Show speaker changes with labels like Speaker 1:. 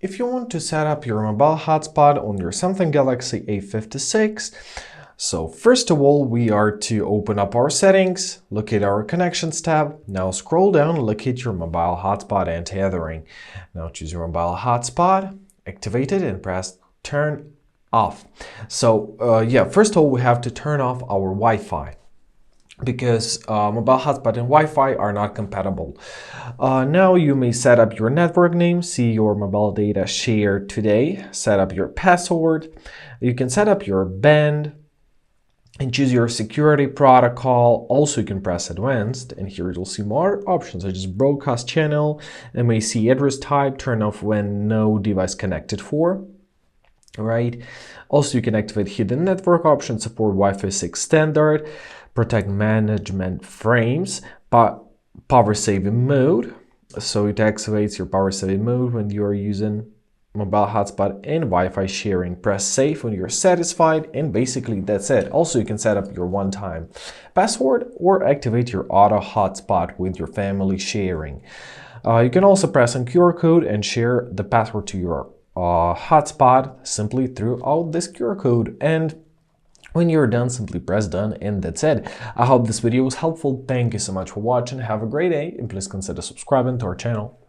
Speaker 1: if you want to set up your mobile hotspot on your Samsung Galaxy A56, so first of all, we are to open up our settings, look at our connections tab. Now scroll down, look at your mobile hotspot and tethering. Now choose your mobile hotspot, activate it and press turn off. So yeah, first of all, we have to turn off our Wi-Fi, because mobile hotspot and Wi-Fi are not compatible. Now you may set up your network name, see your mobile data shared today, set up your password. You can set up your band and choose your security protocol. Also, you can press advanced, and here you'll see more options such as broadcast channel, MAC address type, turn off when no device connected for. Right. Also, you can activate hidden network options, support Wi-Fi 6 standard, protect management frames, but power saving mode. So it activates your power saving mode when you are using mobile hotspot and Wi-Fi sharing. Press save when you're satisfied, and basically that's it. Also, you can set up your one-time password or activate your auto hotspot with your family sharing. You can also press on QR code and share the password to your hotspot simply throughout this QR code, and when you're done, simply press done, and that's it. I hope this video was helpful. Thank you so much for watching. Have a great day, and please consider subscribing to our channel.